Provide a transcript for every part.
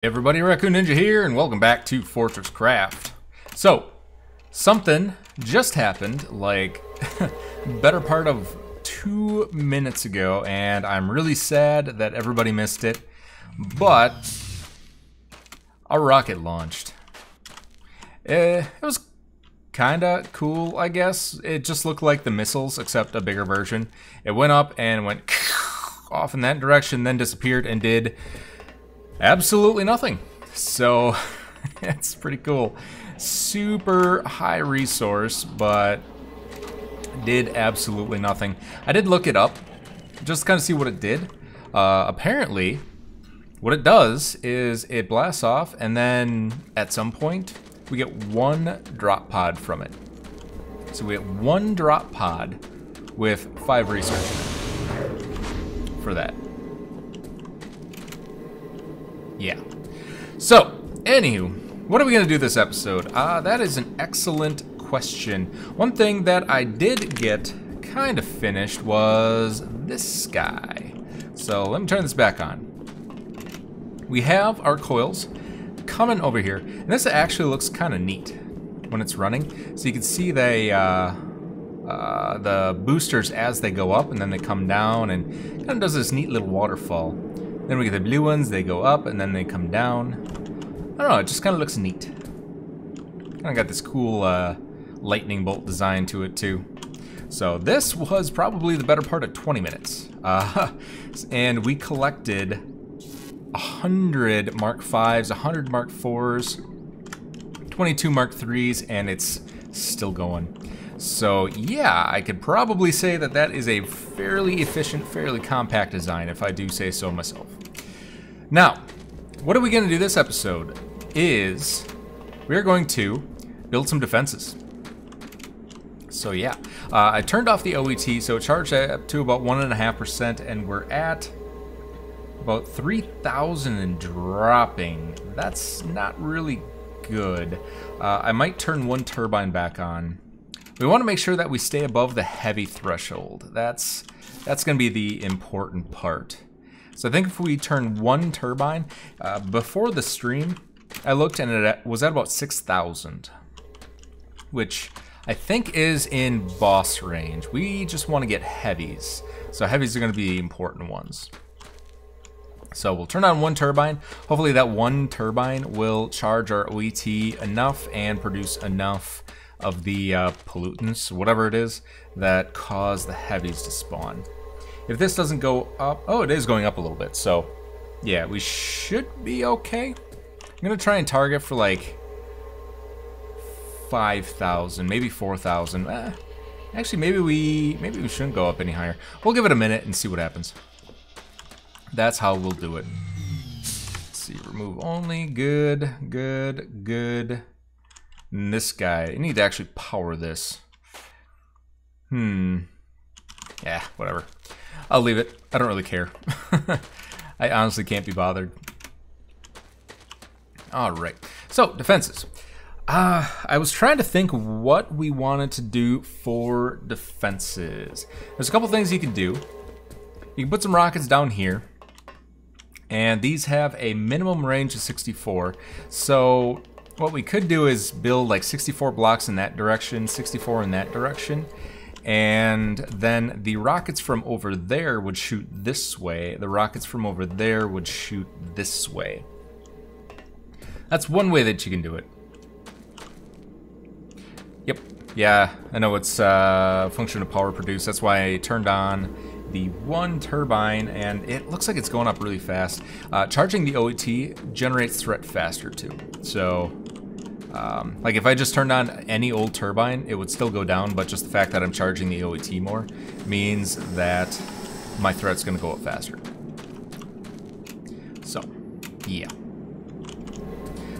Everybody, Raccoon Ninja here, and welcome back to Fortresscraft. So, something just happened, like, better part of 2 minutes ago, and I'm really sad that everybody missed it, but a rocket launched. It was kinda cool, I guess. It just looked like the missiles, except a bigger version. It went up and went off in that direction, then disappeared and did absolutely nothing. So it's pretty cool. Super high resource, but did absolutely nothing. I did look it up just to kind of see what it did. Apparently, what it does is it blasts off, and then at some point we get 1 drop pod from it. So we get 1 drop pod with 5 resources for that. Yeah. So, anywho, what are we going to do this episode? That is an excellent question. One thing that I did get kind of finished was this guy. So, let me turn this back on. We have our coils coming over here. And this actually looks kind of neat when it's running. So you can see the boosters as they go up and then they come down, and kind of does this neat little waterfall. Then we get the blue ones, they go up and then they come down. I don't know, it just kind of looks neat. Kind of got this cool lightning bolt design to it too. So this was probably the better part of 20 minutes. And we collected 100 Mark 5s, 100 Mark 4s, 22 Mark 3s, and it's still going. So yeah, I could probably say that that is a fairly efficient, fairly compact design, if I do say so myself. Now, what are we going to do this episode is we're going to build some defenses. So yeah, I turned off the OET, so it charged up to about 1.5%, and we're at about 3,000 and dropping. That's not really good. I might turn 1 turbine back on. We want to make sure that we stay above the heavy threshold. That's going to be the important part. So I think if we turn 1 turbine, before the stream, I looked and it was at about 6,000, which I think is in boss range. We just want to get heavies. So heavies are going to be the important ones. So we'll turn on 1 turbine. Hopefully that 1 turbine will charge our OET enough and produce enough of the pollutants, whatever it is, that cause the heavies to spawn. If this doesn't go up, oh, it is going up a little bit, so yeah, we should be okay. I'm gonna try and target for like 5,000, maybe 4,000. Actually, maybe we shouldn't go up any higher. We'll give it a minute and see what happens. That's how we'll do it. Let's see, remove only, good, good, good. And this guy, I need to actually power this. Yeah, whatever. I'll leave it. I don't really care. I honestly can't be bothered. Alright, so defenses. I was trying to think what we wanted to do for defenses. There's a couple things you can do. You can put some rockets down here. And these have a minimum range of 64. So what we could do is build like 64 blocks in that direction, 64 in that direction, and then the rockets from over there would shoot this way. The rockets from over there would shoot this way. That's one way that you can do it. Yep, yeah, I know it's a function of power produce. That's why I turned on the 1 turbine, and it looks like it's going up really fast. Charging the OET generates threat faster too. So, like if I just turned on any old turbine, it would still go down, but just the fact that I'm charging the OET more means that my threat's gonna go up faster. So, yeah.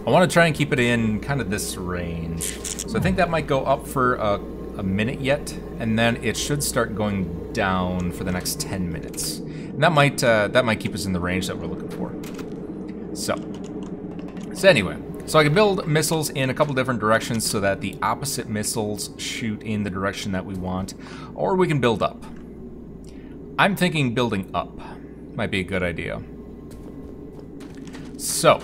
I want to try and keep it in kind of this range. So I think that might go up for a minute yet, and then it should start going down for the next 10 minutes. And that might keep us in the range that we're looking for. So anyway, so I can build missiles in a couple different directions so that the opposite missiles shoot in the direction that we want, or we can build up. I'm thinking building up might be a good idea. So,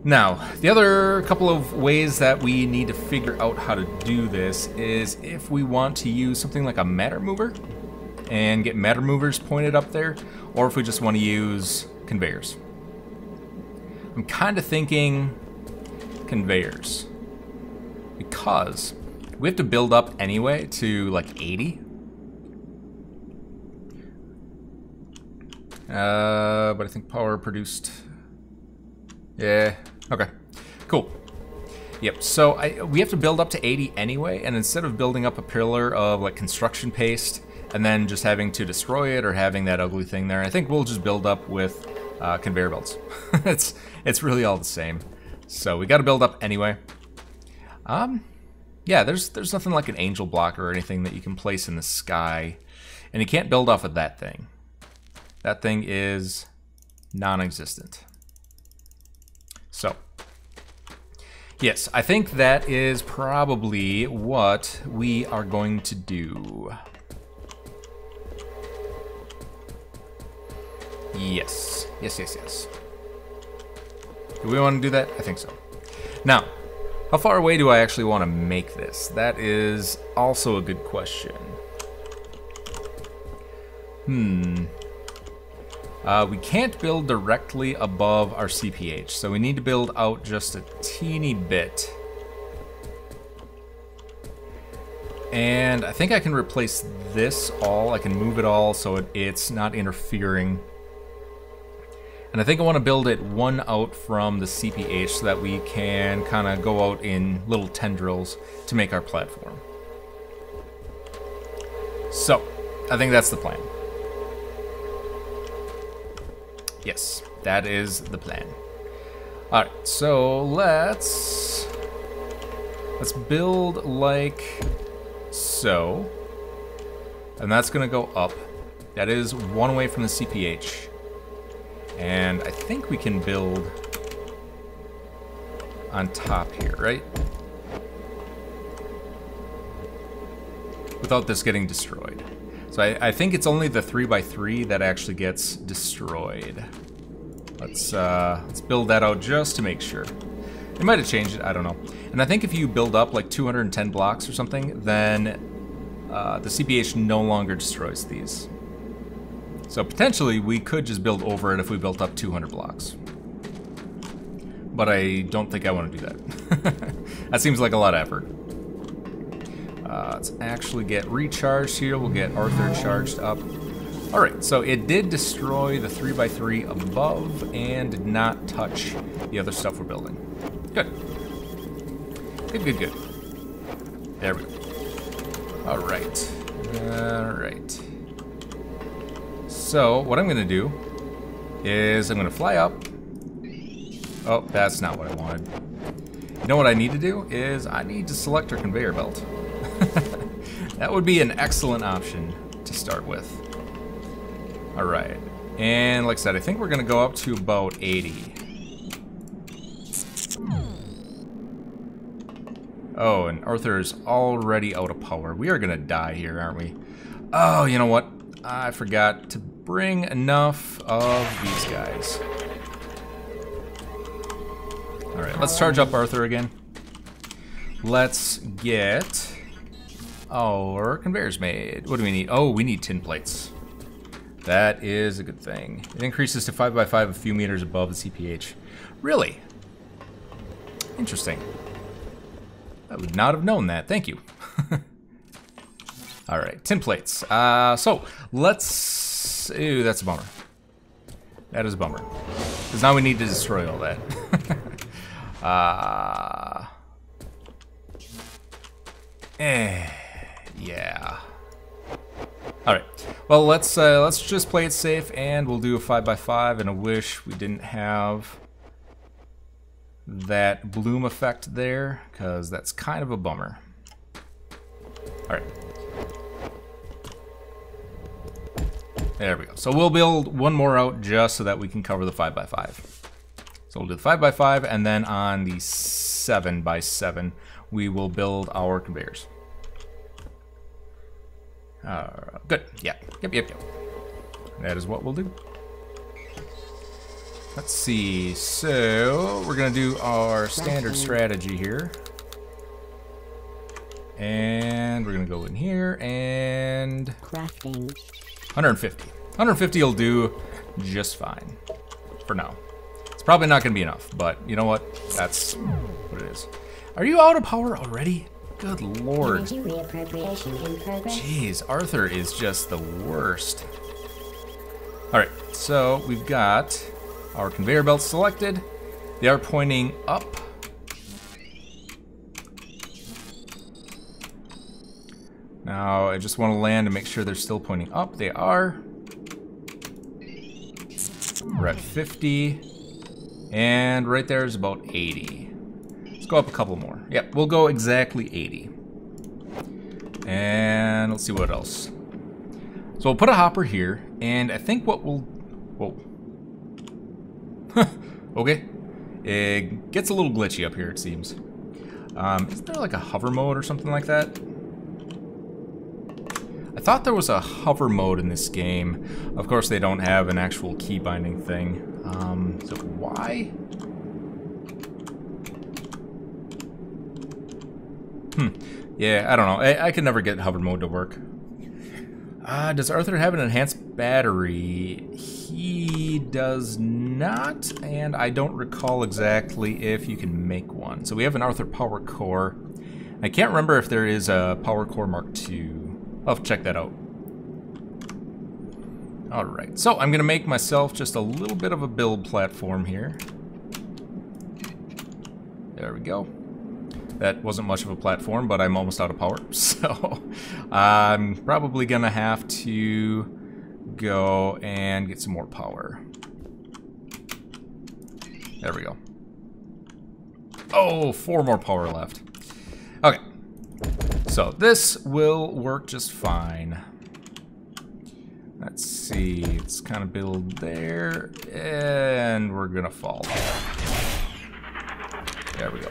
Now, the other couple of ways that we need to figure out how to do this is if we want to use something like a matter mover and get matter movers pointed up there, or if we just want to use conveyors. I'm kind of thinking conveyors, because we have to build up anyway to like 80. But I think power produced... Yeah, okay, cool. Yep, so we have to build up to 80 anyway, and instead of building up a pillar of like construction paste and then just having to destroy it or having that ugly thing there, I think we'll just build up with conveyor belts. It's really all the same. So we got to build up anyway. Yeah, there's nothing like an angel block or anything that you can place in the sky, and you can't build off of that thing. That thing is non-existent. So, yes, I think that is probably what we are going to do. Yes. Yes. Do we want to do that? I think so. Now, how far away do I actually want to make this? That is also a good question. We can't build directly above our CPH, so we need to build out just a teeny bit. And I think I can replace this all. I can move it all so it's not interfering. And I think I want to build it one out from the CPH so that we can kind of go out in little tendrils to make our platform. So, I think that's the plan. Yes, that is the plan. Alright, so let's build like so. And that's gonna go up. That is one away from the CPH. And I think we can build on top here, right? Without this getting destroyed. So I think it's only the 3x3 that actually gets destroyed. Let's build that out just to make sure. They might have changed it, I don't know. And I think if you build up like 210 blocks or something, then the CPH no longer destroys these. So potentially we could just build over it if we built up 200 blocks. But I don't think I want to do that. That seems like a lot of effort. Let's actually get recharged here. We'll get Arthur charged up. Alright, so it did destroy the 3x3 above and did not touch the other stuff we're building. Good. Good. There we go. Alright. Alright. So, what I'm going to do is I'm going to fly up. Oh, that's not what I wanted. You know what I need to do is I need to select our conveyor belt. That would be an excellent option to start with. Alright. And like I said, I think we're going to go up to about 80. Oh, and Arthur's already out of power. We are going to die here, aren't we? Oh, you know what? I forgot to bring enough of these guys. Alright, let's charge up Arthur again. Let's get our conveyors made. What do we need? Oh, we need tin plates. That is a good thing. It increases to 5x5 a few meters above the CPH. Really? Interesting. I would not have known that. Thank you. Alright, tin plates. So, let's... Ew, that's a bummer. That is a bummer. Because now we need to destroy all that. Yeah. Alright. Well, let's just play it safe, and we'll do a 5x5, and I wish we didn't have that bloom effect there, because that's kind of a bummer. Alright. There we go. So we'll build one more out just so that we can cover the 5x5. So we'll do the 5x5, and then on the 7x7, we will build our conveyors. Good. Yeah. Yep. That is what we'll do. Let's see. So we're gonna do our standard strategy here. And we're gonna go in here and crafting. 150. 150 will do just fine for now. It's probably not gonna be enough, but you know what? That's what it is. Are you out of power already? Good lord. Energy reappropriation in progress. Jeez, Arthur is just the worst. All right, so we've got our conveyor belts selected. They are pointing up. Now, I just want to land and make sure they're still pointing up. They are. We're at 50. And right there is about 80. Let's go up a couple more. Yep, we'll go exactly 80. And let's see what else. So we'll put a hopper here, and I think what we'll... Whoa. Okay. It gets a little glitchy up here, it seems. Isn't there like a hover mode or something like that? I thought there was a hover mode in this game. Of course, they don't have an actual key binding thing. So why? Yeah, I don't know. I can never get hover mode to work. Does Arthur have an enhanced battery? He does not, and I don't recall exactly if you can make one. So we have an Arthur power core. I can't remember if there is a power core Mark II. I'll have to check that out. Alright, so I'm going to make myself just a little bit of a build platform here. There we go. That wasn't much of a platform, but I'm almost out of power. So I'm probably going to have to go and get some more power. There we go. Oh, 4 more power left. Okay. So this will work just fine. Let's see, it's kind of build there, and we're gonna fall. There we go.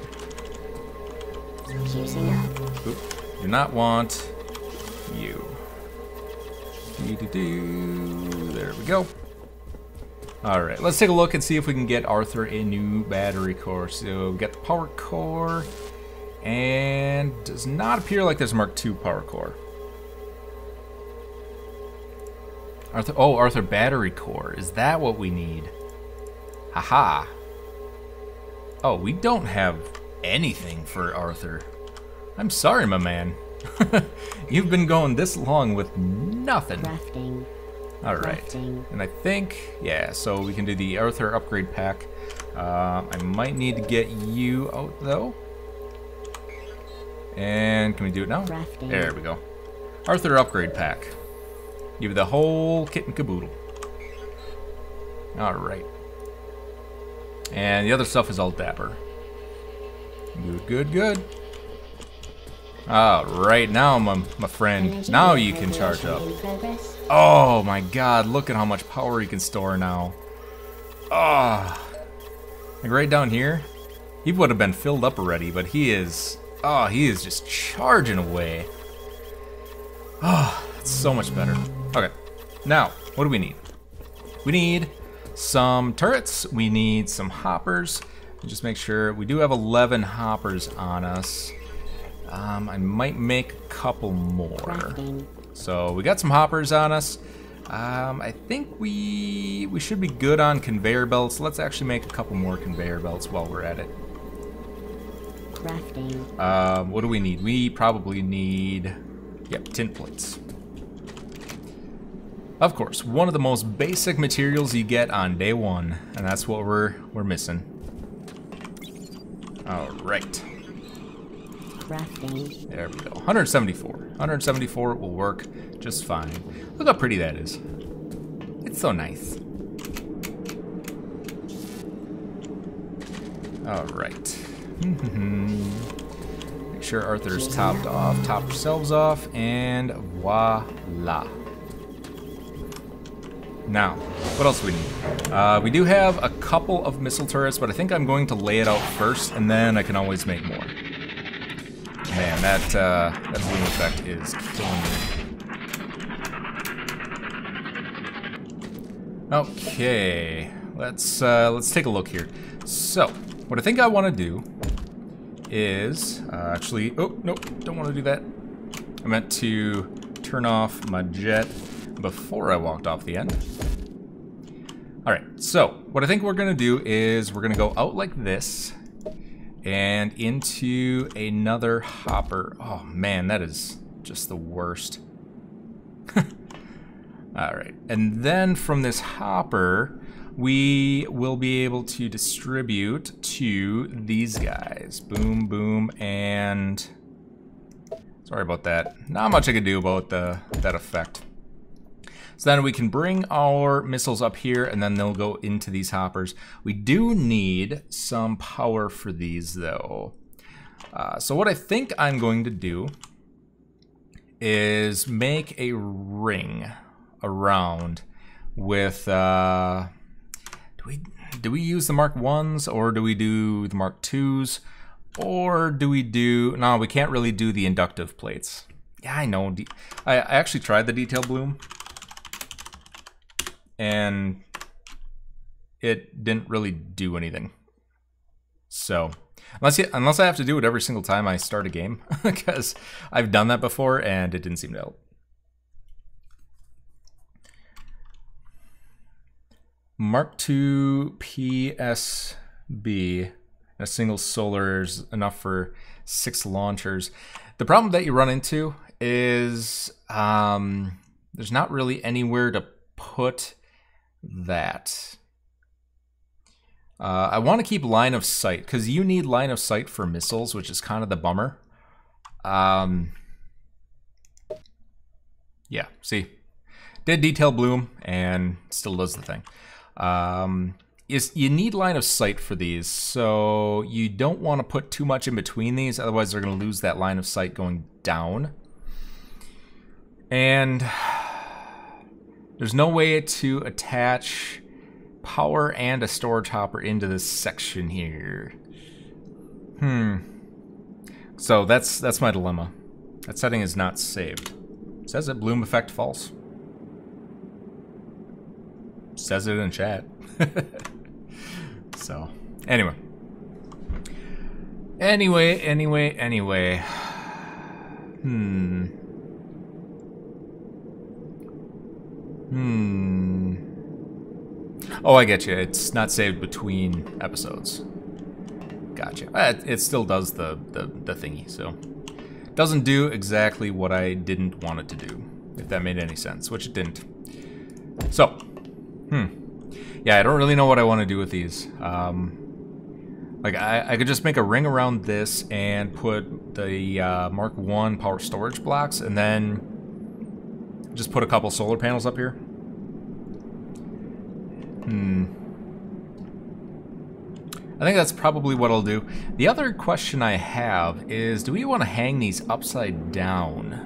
Oop, do not want you. There we go. All right, let's take a look and see if we can get Arthur a new battery core. So we got the power core. And does not appear like there's a Mark II power core. Arthur battery core. Is that what we need? Haha. Oh, we don't have anything for Arthur. I'm sorry, my man. You've been going this long with nothing. Crafting. All right. And I think, yeah, so we can do the Arthur upgrade pack. I might need to get you out, though. And can we do it now? Crafting. There we go. Arthur upgrade pack. Give you the whole kit and caboodle. Alright. And the other stuff is all dapper. Good, good, good. Alright, now my friend. Now you can charge up. Oh my god, look at how much power you can store now. Oh. Like right down here. He would have been filled up already, but he is... Oh, he is just charging away. Oh, it's so much better. Okay, now, what do we need? We need some turrets. We need some hoppers. Just make sure, we do have 11 hoppers on us. I might make a couple more. So we got some hoppers on us. I think we should be good on conveyor belts. Let's actually make a couple more conveyor belts while we're at it. Crafting. What do we need? We probably need, yep, tin plates. Of course, one of the most basic materials you get on day one, and that's what we're missing. All right. Crafting. There we go. 174. 174 will work just fine. Look how pretty that is. It's so nice. All right. Make sure Arthur's topped off, top ourselves off, and voila. Now, what else do we need? We do have a couple of missile turrets, but I think I'm going to lay it out first, and then I can always make more. Man, that bloom effect is killing me. Okay, let's take a look here. So, what I think I want to do is actually, oh no, don't want to do that. I meant to turn off my jet before I walked off the end. All right, so what I think we're gonna do is we're gonna go out like this and into another hopper. Oh man, that is just the worst. All right, and then from this hopper, we will be able to distribute to these guys. Boom, boom, and sorry about that. Not much I can do about that effect. So then we can bring our missiles up here, and then they'll go into these hoppers. We do need some power for these, though. So what I think I'm going to do is make a ring around with... do we use the Mark 1s, or do we do the Mark 2s? Or do we do... No, we can't really do the inductive plates. Yeah, I know. I actually tried the detail bloom, and it didn't really do anything. So, unless I have to do it every single time I start a game, because I've done that before and it didn't seem to help. Mark II PSB, a single solar is enough for 6 launchers. The problem that you run into is there's not really anywhere to put that. I want to keep line of sight, because you need line of sight for missiles, which is kind of the bummer. Yeah, see? Did detail bloom, and still does the thing. You need line of sight for these, so you don't want to put too much in between these, otherwise they're going to lose that line of sight going down. And there's no way to attach power and a storage hopper into this section here. So that's my dilemma. That setting is not saved. It says that bloom effect false. Says it in chat. So, anyway. Oh, I get you. It's not saved between episodes. Gotcha. It still does the thingy, so. Doesn't do exactly what I didn't want it to do, if that made any sense, which it didn't. So, yeah, I don't really know what I want to do with these. Like, I could just make a ring around this and put the Mark I power storage blocks, and then just put a couple solar panels up here. I think that's probably what I'll do. The other question I have is, do we want to hang these upside down?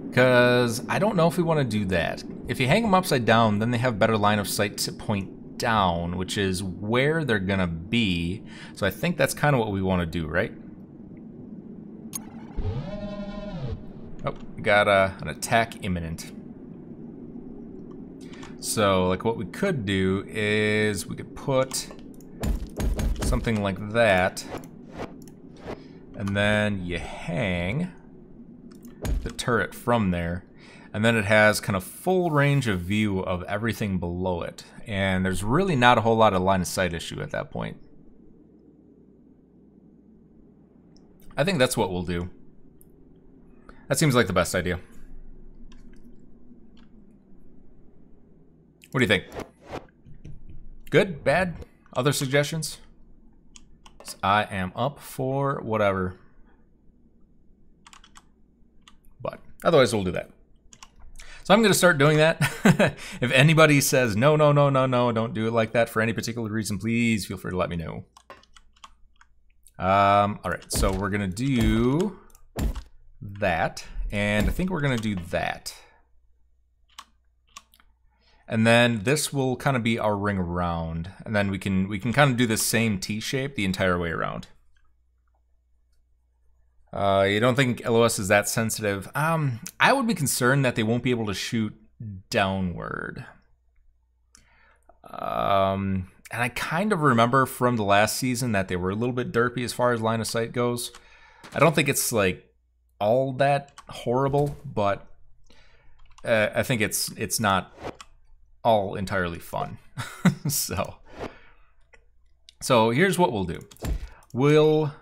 Because I don't know if we want to do that. If you hang them upside down, then they have better line of sight to point down, which is where they're gonna be. So I think that's kind of what we want to do, right? Oh, we got an attack imminent. So, like, what we could do is we could put something like that, and then you hang the turret from there, and then it has kind of full range of view of everything below it, and there's really not a whole lot of line of sight issue at that point. I think that's what we'll do. That seems like the best idea. What do you think? Good? Bad? Other suggestions? I am up for whatever. But otherwise we'll do that. So I'm going to start doing that. If anybody says, no, don't do it like that for any particular reason, please feel free to let me know. Alright, so we're going to do that. And I think we're going to do that. And then this will kind of be our ring around, and then we can kind of do the same T shape the entire way around. You don't think LOS is that sensitive? I would be concerned that they won't be able to shoot downward. And I kind of remember from the last season that they were a little bit derpy as far as line of sight goes. I don't think it's like all that horrible, but I think it's not all entirely fun. So here's what we'll do. We'll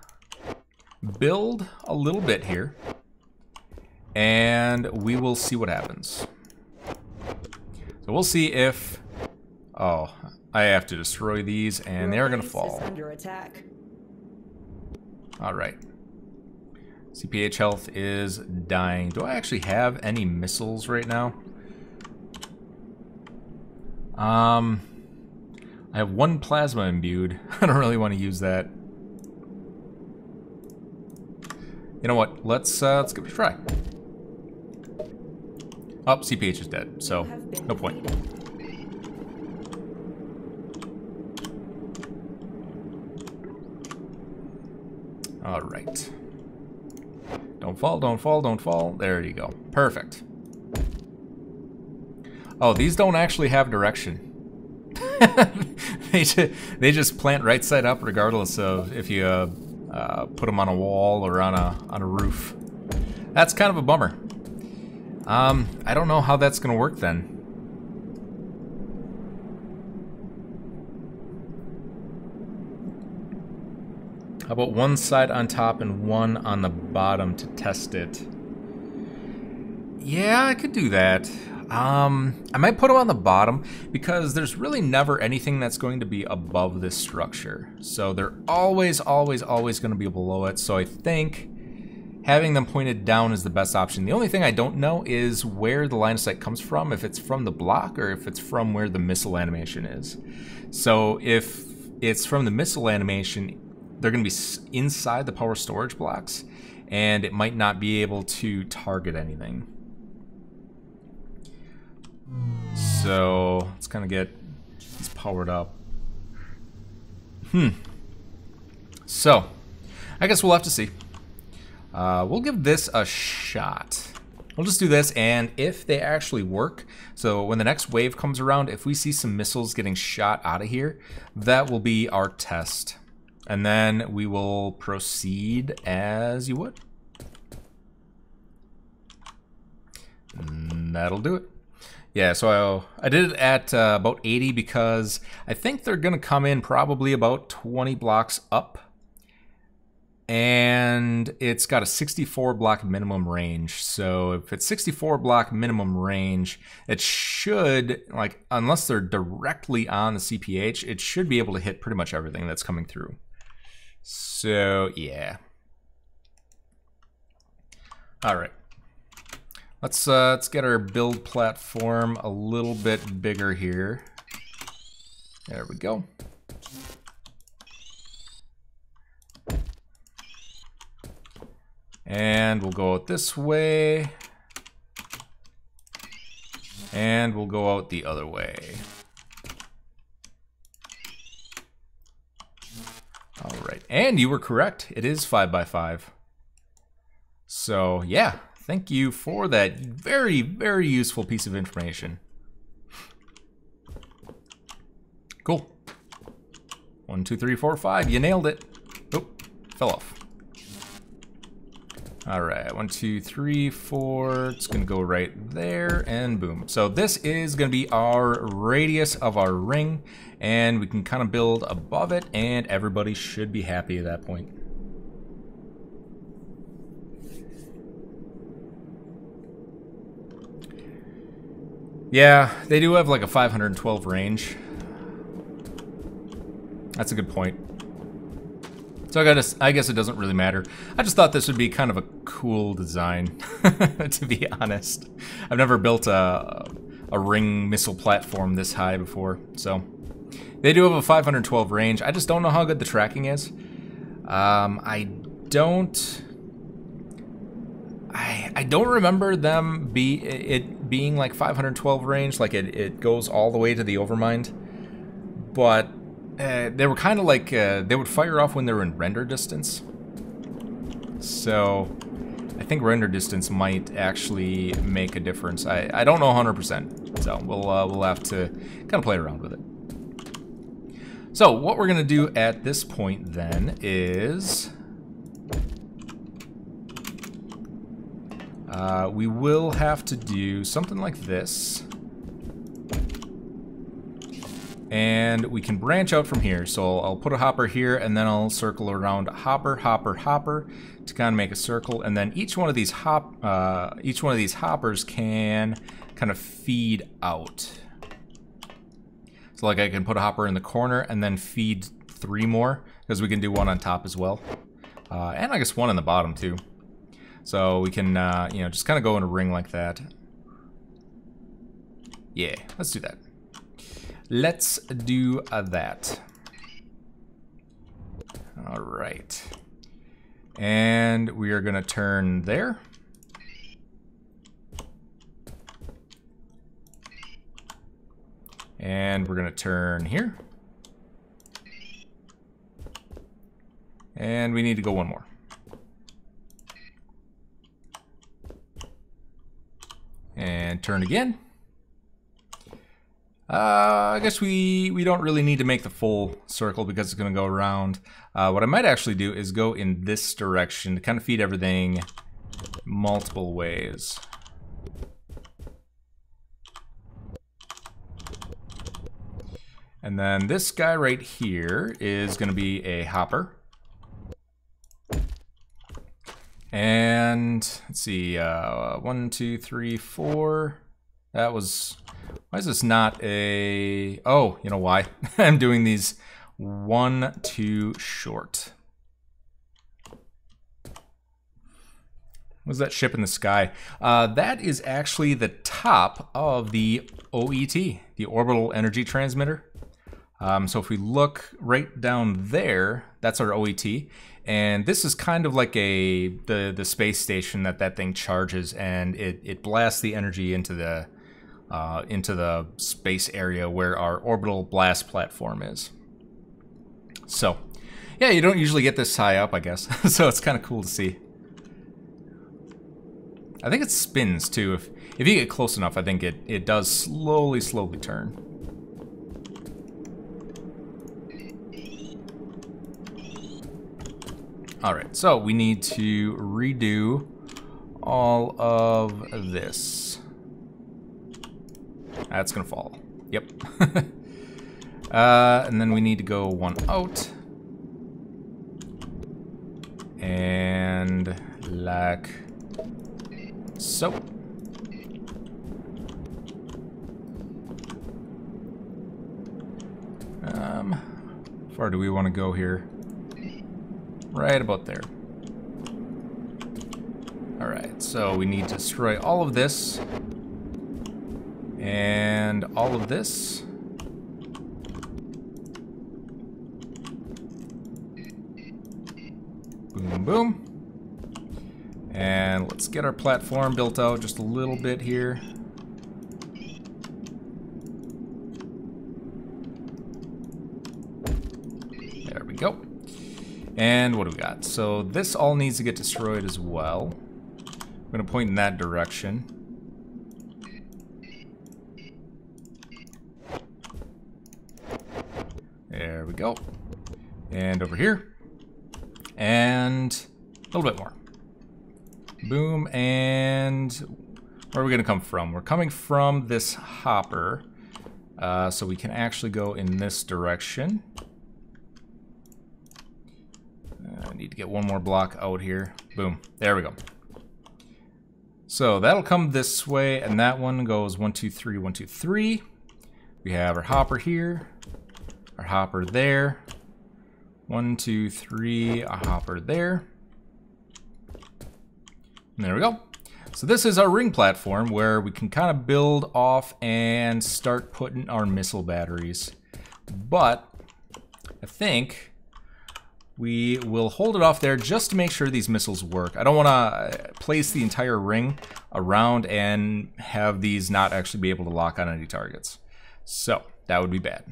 build a little bit here, and we will see what happens. So we'll see if... Oh, I have to destroy these, and they're going to fall. Under attack. All right. CPH health is dying. Do I actually have any missiles right now? I have one plasma imbued. I don't really want to use that. You know what? Let's give it a try. Oh, CPH is dead, so no point. All right. Don't fall, don't fall, don't fall. There you go. Perfect. Oh, these don't actually have direction. They just plant right side up regardless of if you put them on a wall or on a roof. That's kind of a bummer. I don't know how that's gonna work then. How about one side on top and one on the bottom to test it? Yeah, I could do that. I might put them on the bottom because there's really never anything that's going to be above this structure. So they're always going to be below it. So I think having them pointed down is the best option. The only thing I don't know is where the line of sight comes from, if it's from the block or if it's from where the missile animation is. So if it's from the missile animation, they're going to be inside the power storage blocks, and it might not be able to target anything. So let's kind of get these powered up. So I guess we'll have to see. We'll give this a shot. We'll just do this, and if they actually work, so when the next wave comes around, if we see some missiles getting shot out of here, that will be our test. And then we will proceed as you would. And that'll do it. Yeah, so I did it at about 80 because I think they're going to come in probably about 20 blocks up. And it's got a 64 block minimum range. So if it's 64 block minimum range, it should, like, unless they're directly on the CPH, it should be able to hit pretty much everything that's coming through. So, yeah. All right. Let's get our build platform a little bit bigger here. There we go. And we'll go out this way. And we'll go out the other way. All right, and you were correct. It is 5x5. So yeah, thank you for that very, very useful piece of information. Cool. 1, 2, 3, 4, 5. You nailed it. Oh, fell off. All right, 1, 2, 3, 4. It's gonna go right there, and boom. So this is gonna be our radius of our ring, and we can kind of build above it, and everybody should be happy at that point. Yeah, they do have like a 512 range. That's a good point. So I guess it doesn't really matter. I just thought this would be kind of a cool design, to be honest. I've never built a ring missile platform this high before, so. They do have a 512 range. I just don't know how good the tracking is. I don't remember them being like 512 range, like it goes all the way to the Overmind, but they were kind of like, they would fire off when they were in render distance. So I think render distance might actually make a difference. I don't know 100%, so we'll have to kind of play around with it. So what we're gonna do at this point then is we will have to do something like this. And we can branch out from here. So I'll put a hopper here and then I'll circle around hopper, hopper, hopper to kind of make a circle. And then each one of these hoppers can kind of feed out. So like I can put a hopper in the corner and then feed 3 more because we can do one on top as well. And I guess one in the bottom too. So we can, you know, just kind of go in a ring like that. Yeah, let's do that. Let's do that. All right. And we are going to turn there. And we're going to turn here. And we need to go one more. And turn again. I guess we don't really need to make the full circle because it's going to go around. What I might actually do is go in this direction to kind of feed everything multiple ways. And then this guy right here is going to be a hopper. And let's see, 1, 2, 3, 4. That was... Why is this not a... Oh, you know why? I'm doing these 1 too short. What's that ship in the sky? That is actually the top of the OET, the Orbital Energy Transmitter. So if we look right down there, that's our OET. And this is kind of like the space station that thing charges, and it blasts the energy into the space area where our orbital blast platform is. So, yeah, you don't usually get this high up, I guess. So it's kind of cool to see. I think it spins too. If you get close enough, I think it does slowly turn. Alright, so we need to redo all of this. That's gonna fall. Yep. And then we need to go one out. And like so. How far do we want to go here? Right about there. Alright, so we need to destroy all of this. And all of this. Boom, boom. And let's get our platform built out just a little bit here. There we go. And what do we got? So this all needs to get destroyed as well. I'm going to point in that direction. There we go. And over here. And a little bit more. Boom. And where are we going to come from? We're coming from this hopper. So we can actually go in this direction. I need to get one more block out here. Boom. There we go. So that'll come this way, and that one goes 1, 2, 3, 1, 2, 3. We have our hopper here, our hopper there. 1, 2, 3, a hopper there. And there we go. So this is our ring platform where we can kind of build off and start putting our missile batteries. But I think we will hold it off there just to make sure these missiles work. I don't want to place the entire ring around and have these not actually be able to lock on any targets. So that would be bad.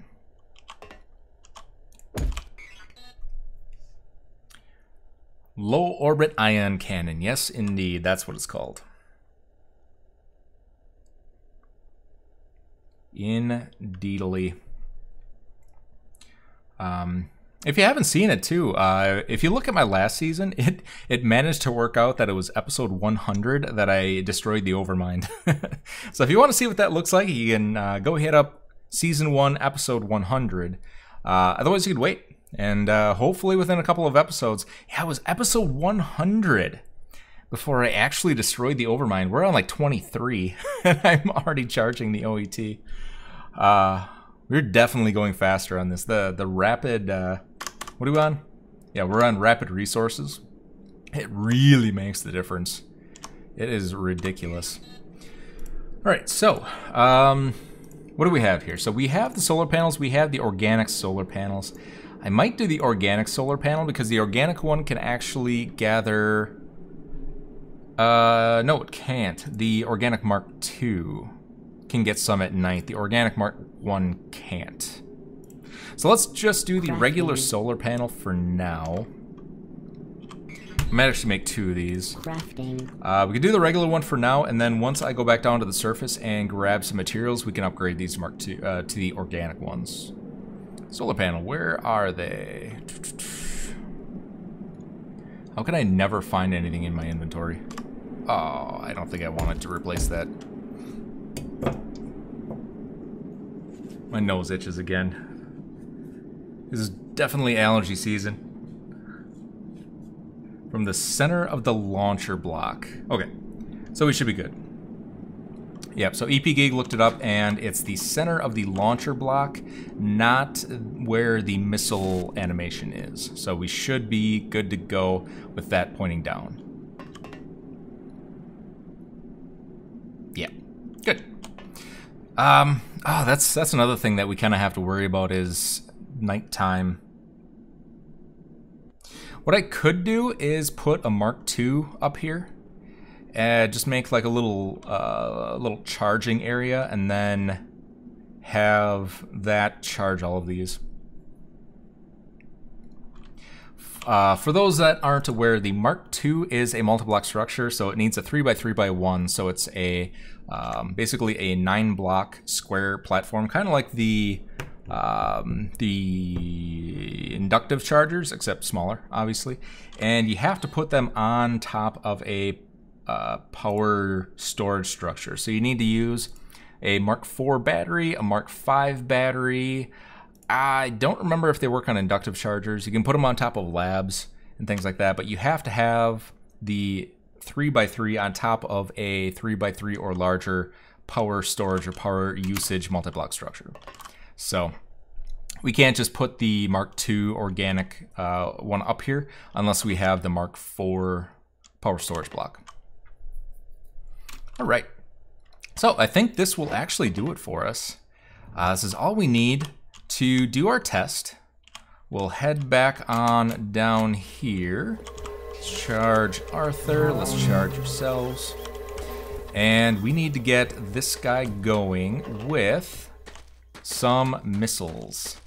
Low orbit ion cannon. Yes, indeed. That's what it's called. Indeedly. If you haven't seen it too, if you look at my last season, it managed to work out that it was episode 100 that I destroyed the Overmind. So if you want to see what that looks like, you can go hit up season 1, episode 100. Otherwise, you could wait. And hopefully within a couple of episodes, yeah, it was episode 100 before I actually destroyed the Overmind. We're on like 23, and I'm already charging the OET. We're definitely going faster on this. The rapid, what are we on? Yeah, we're on rapid resources. It really makes the difference. It is ridiculous. All right, so what do we have here? So we have the solar panels. We have the organic solar panels. I might do the organic solar panel because the organic one can actually gather... no, it can't. The organic Mark II can get some at night. The organic Mark I can't. So let's just do the regular solar panel for now. I might actually make 2 of these. We could do the regular one for now, and then once I go back down to the surface and grab some materials, we can upgrade these Mark II to the organic ones. Solar panel, where are they? How can I never find anything in my inventory? Oh, I don't think I wanted to replace that. My nose itches again. This is definitely allergy season. From the center of the launcher block. Okay, so we should be good. Yep, so EPGig looked it up, and it's the center of the launcher block, not where the missile animation is. So we should be good to go with that pointing down. Yeah, good. Oh, that's another thing that we kind of have to worry about is nighttime. What I could do is put a Mark II up here, and just make like a little charging area, and then have that charge all of these. For those that aren't aware, the Mark II is a multi-block structure, so it needs a 3x3x1, so it's a basically a 9-block square platform, kind of like the inductive chargers, except smaller, obviously. And you have to put them on top of a power storage structure. So you need to use a Mark IV battery, a Mark V battery. I don't remember if they work on inductive chargers. You can put them on top of labs and things like that, but you have to have the 3x3 on top of a 3x3 or larger power storage or power usage multi-block structure. So we can't just put the Mark II organic one up here unless we have the Mark IV power storage block. All right, so I think this will actually do it for us. This is all we need to do our test. We'll head back on down here. Let's charge Arthur, let's charge yourselves. And we need to get this guy going with some missiles.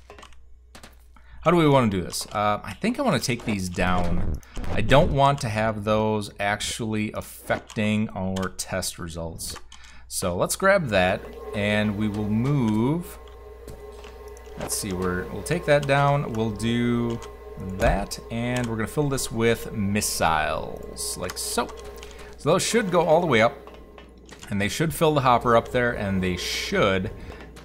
How do we want to do this? I think I want to take these down. I don't want to have those actually affecting our test results. So let's grab that, and we will move. Let's see, we'll take that down. We'll do that, and we're going to fill this with missiles, like so. So those should go all the way up, and they should fill the hopper up there, and they should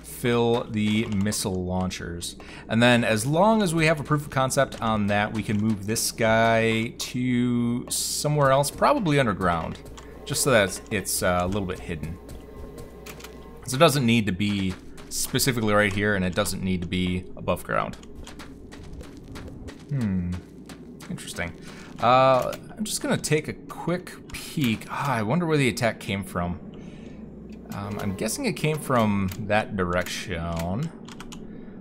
fill the missile launchers. And then as long as we have a proof of concept on that, we can move this guy to somewhere else, probably underground, just so that it's a little bit hidden. So it doesn't need to be specifically right here, and it doesn't need to be above ground. Interesting. I'm just gonna take a quick peek. I wonder where the attack came from. I'm guessing it came from that direction.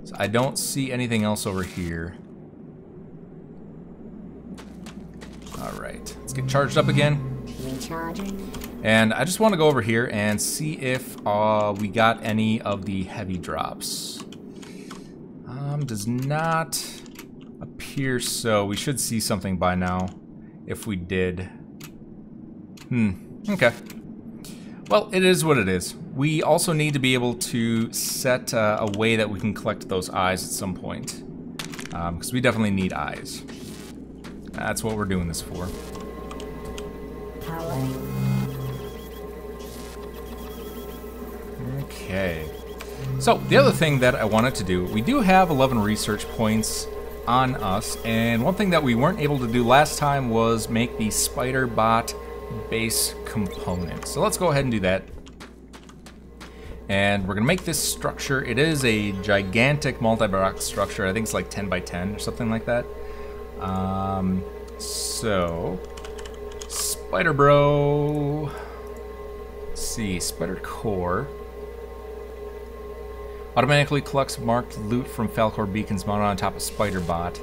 So I don't see anything else over here. Alright, let's get charged up again. And I just want to go over here and see if we got any of the heavy drops. Does not appear so. We should see something by now if we did. Okay. Well, it is what it is. We also need to be able to set a way that we can collect those eyes at some point. because we definitely need eyes. That's what we're doing this for. Okay. So, the other thing that I wanted to do, we do have 11 research points on us, and one thing that we weren't able to do last time was make the spider bot base component. So let's go ahead and do that. And we're gonna make this structure. It is a gigantic multi-block structure. I think it's like 10 by 10 or something like that. So, Spider Bro. Let's see, Spider Core. Automatically collects marked loot from Falcor beacons mounted on top of Spider Bot.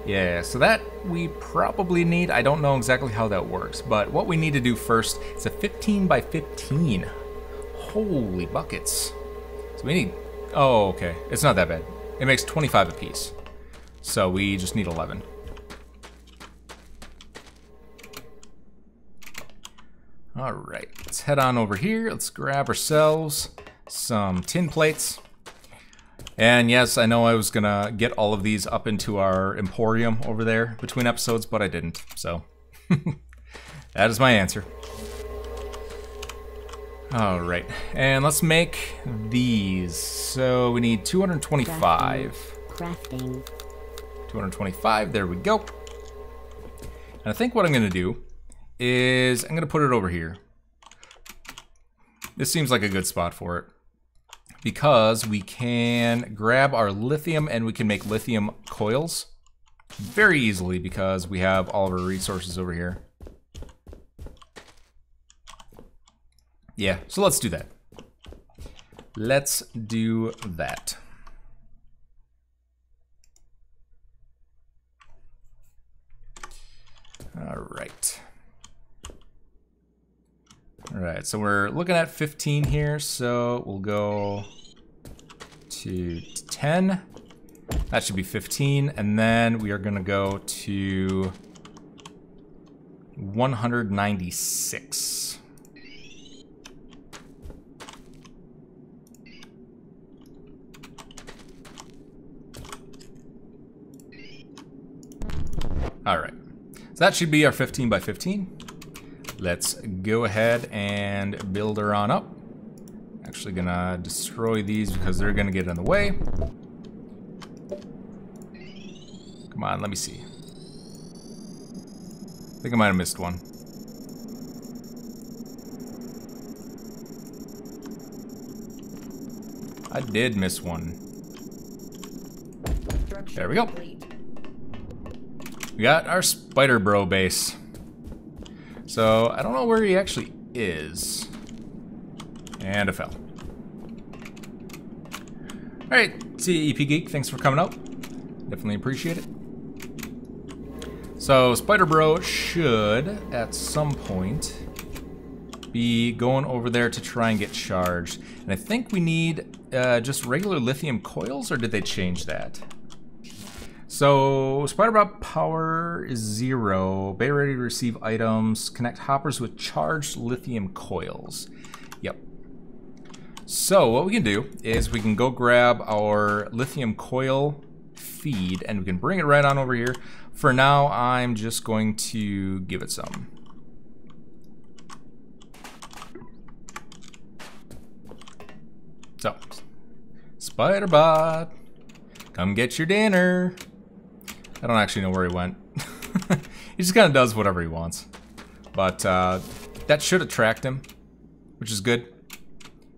Yeah, so that we probably need. I don't know exactly how that works, but what we need to do first is a 15 by 15. Holy buckets. So we need, oh, okay. It's not that bad. It makes 25 apiece. So we just need 11. All right, let's head on over here. Let's grab ourselves some tin plates. And yes, I know I was gonna get all of these up into our emporium over there between episodes, but I didn't, so that is my answer. All right, and let's make these. So we need 225. Crafting. 225, there we go. And I think what I'm gonna do is I'm gonna put it over here. This seems like a good spot for it, because we can grab our lithium and we can make lithium coils very easily because we have all of our resources over here. Yeah, so let's do that. Let's do that. All right. All right, so we're looking at 15 here, so we'll go to 10. That should be 15, and then we are gonna go to 196. All right, so that should be our 15 by 15. Let's go ahead and build her on up. Actually gonna destroy these because they're gonna get in the way. Come on, let me see. I think I might have missed one. I did miss one. There we go. We got our Spider Bro base. So, I don't know where he actually is. And I fell. Alright, EP Geek, thanks for coming out. Definitely appreciate it. So, Spider Bro should, at some point, be going over there to try and get charged. And I think we need just regular lithium coils, or did they change that? So, Spider-Bot power is 0. Bay ready to receive items. Connect hoppers with charged lithium coils. Yep. So, what we can do is we can go grab our lithium coil feed and we can bring it right on over here. For now, I'm just going to give it some. So, Spider-Bot, come get your dinner. I don't actually know where he went. He just kind of does whatever he wants. But that should attract him, which is good.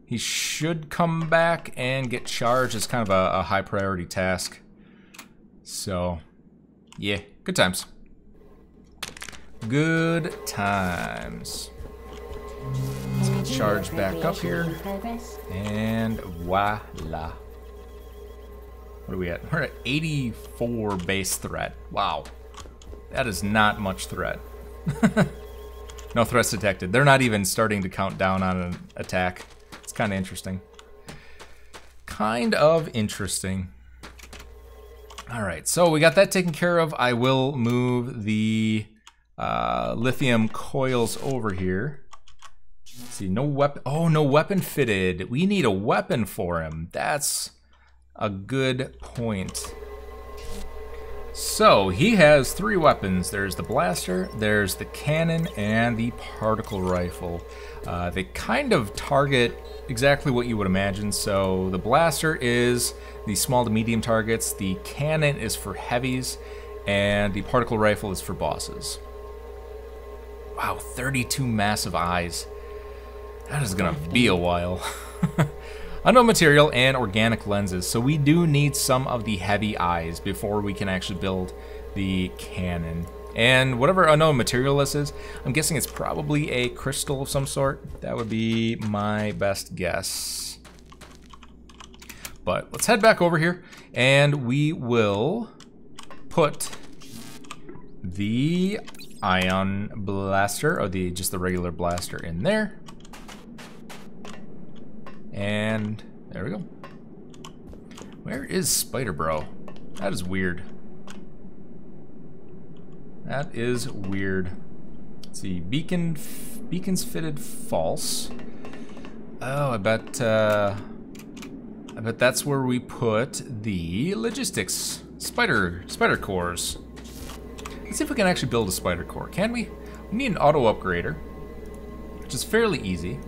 He should come back and get charged. It's kind of a high priority task. So, yeah, good times. Good times. Let's get charged back up here. And voila. What are we at? We're at 84 base threat. Wow. That is not much threat. No threats detected. They're not even starting to count down on an attack. It's kind of interesting. Kind of interesting. Alright, so we got that taken care of. I will move the lithium coils over here. Let's see, no weapon. Oh, no weapon fitted. We need a weapon for him. That's a good point. So he has 3 weapons. There's the blaster, there's the cannon, and the particle rifle. They kind of target exactly what you would imagine. So the blaster is the small to medium targets, the cannon is for heavies, and the particle rifle is for bosses. Wow, 32 massive eyes. That is gonna be a while. Unknown material and organic lenses, so we do need some of the heavy eyes before we can actually build the cannon. And whatever unknown material this is, I'm guessing it's probably a crystal of some sort. That would be my best guess. But let's head back over here and we will put the ion blaster, or just the regular blaster in there. And there we go. Where is Spider Bro? That is weird. That is weird. Let's see, beacons fitted false. Oh, I bet that's where we put the logistics spider cores. Let's see if we can actually build a spider core. Can we? We need an auto upgrader, which is fairly easy.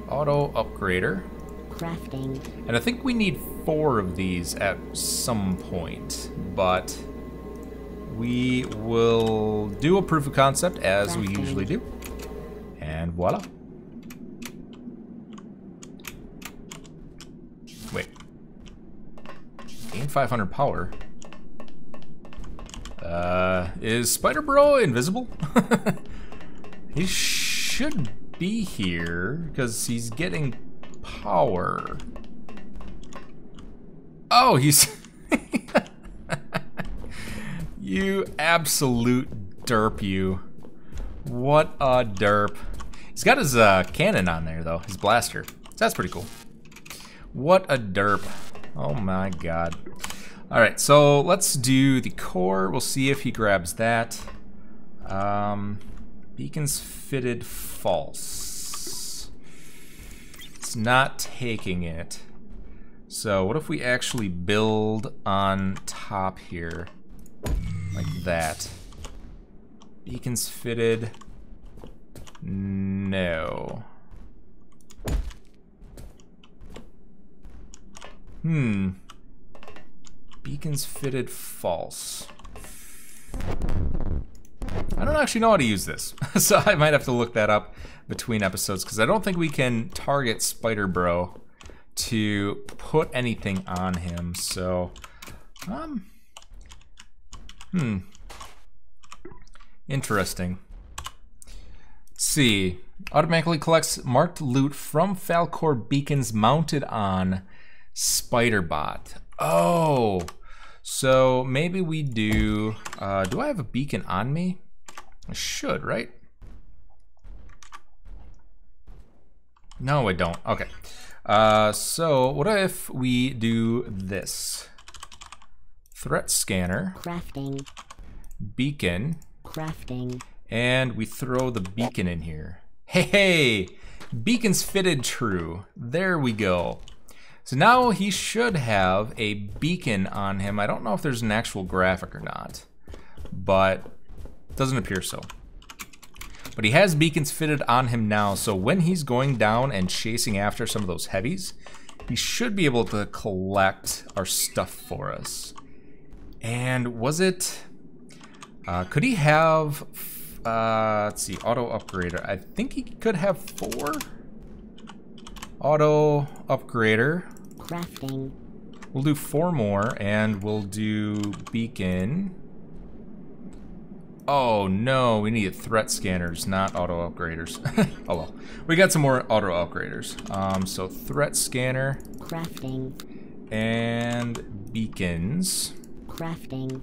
Auto upgrader. Crafting. And I think we need 4 of these at some point, but we will do a proof of concept as we usually do. And voila. Wait. Gain 500 power. Is Spider Bro invisible? He should be here because he's getting power. Oh, he's you absolute derp, you. What a derp. He's got his cannon on there though, his blaster. So that's pretty cool. What a derp. Oh my god. Alright, so let's do the core. We'll see if he grabs that. Beacons fitted false. It's not taking it. So what if we actually build on top here? Like that. Beacons fitted. No. Beacons fitted false. I don't actually know how to use this, so I might have to look that up between episodes, because I don't think we can target Spider Bro to put anything on him, so... Interesting. Let's see. Automatically collects marked loot from Falcor beacons mounted on Spiderbot. Oh, so maybe we do I have a beacon on me? I should, right? No, I don't. Okay. So what if we do this? Threat scanner. Crafting. Beacon. Crafting. And we throw the beacon in here. Hey, beacon's fitted true. There we go. So now he should have a beacon on him. I don't know if there's an actual graphic or not, but it doesn't appear so. But he has beacons fitted on him now, so when he's going down and chasing after some of those heavies, he should be able to collect our stuff for us. And was it... could he have... let's see, auto upgrader. I think he could have 4. Auto upgrader. Crafting. We'll do 4 more, and we'll do beacon. Oh no, we need threat scanners, not auto upgraders. Oh well, we got some more auto upgraders. So threat scanner. Crafting. And beacons. Crafting.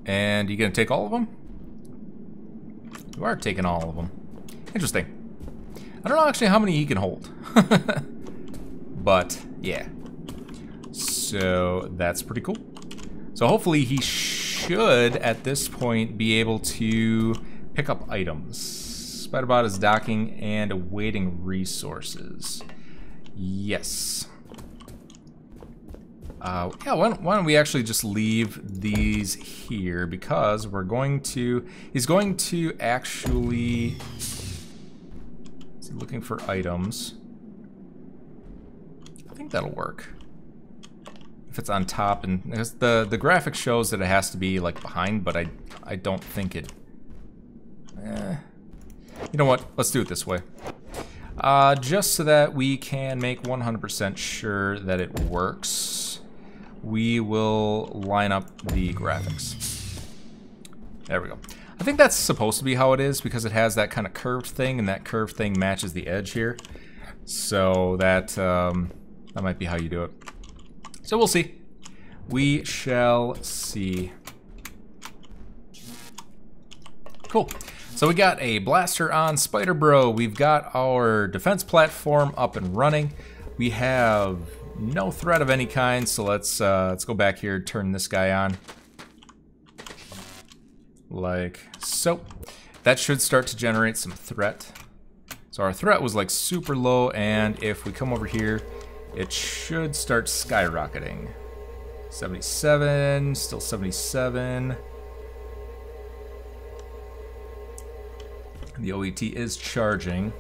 And you gonna take all of them? You are taking all of them. Interesting. I don't know actually how many he can hold. But yeah. So that's pretty cool. So hopefully he should at this point be able to pick up items. Spiderbot is docking and awaiting resources. Yes. Yeah, why don't we actually just leave these here, because we're going to, he's going to actually, is he looking for items? I think that'll work. If it's on top, and the graphic shows that it has to be like behind, but I don't think it, you know what, let's do it this way. Just so that we can make 100% sure that it works, we will line up the graphics. There we go. I think that's supposed to be how it is, because it has that kind of curved thing, and that curved thing matches the edge here. So that, that might be how you do it. So we'll see. We shall see. Cool. So we got a blaster on Spider Bro. We've got our defense platform up and running. We have no threat of any kind, so let's go back here, turn this guy on. Like so. That should start to generate some threat. So our threat was like super low, and if we come over here, it should start skyrocketing. 77, still 77. The OET is charging.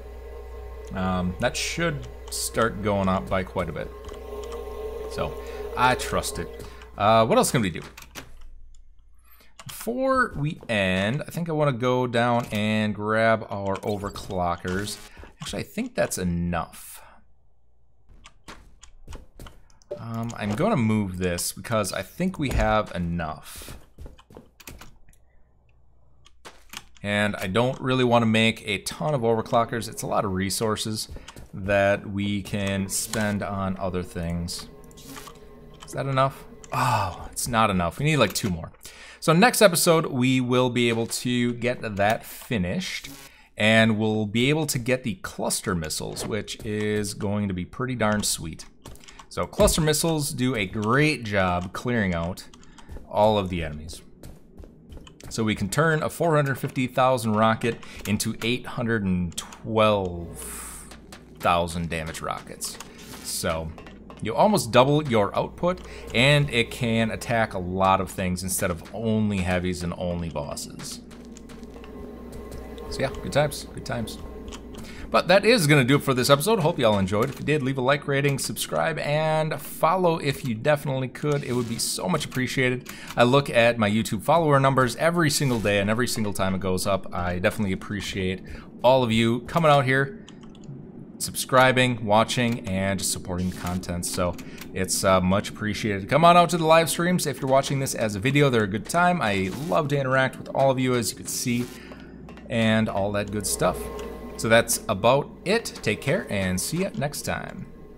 That should start going up by quite a bit. So, I trust it. What else can we do? Before we end, I think I want to go down and grab our overclockers. Actually, I think that's enough. I'm going to move this because I think we have enough. And I don't really want to make a ton of overclockers. It's a lot of resources that we can spend on other things. Is that enough? Oh, it's not enough. We need like 2 more. So next episode, we will be able to get that finished. And we'll be able to get the cluster missiles, which is going to be pretty darn sweet. So cluster missiles do a great job clearing out all of the enemies. So we can turn a 450,000 rocket into 812,000 damage rockets. So you almost double your output, and it can attack a lot of things instead of only heavies and only bosses. So yeah, good times, good times. But that is going to do it for this episode. Hope you all enjoyed. If you did, leave a like, rating, subscribe, and follow if you definitely could. It would be so much appreciated. I look at my YouTube follower numbers every single day, and every single time it goes up, I definitely appreciate all of you coming out here, subscribing, watching, and just supporting the content. So it's much appreciated. Come on out to the live streams. If you're watching this as a video, they're a good time. I love to interact with all of you, as you can see, and all that good stuff. So that's about it. Take care and see you next time.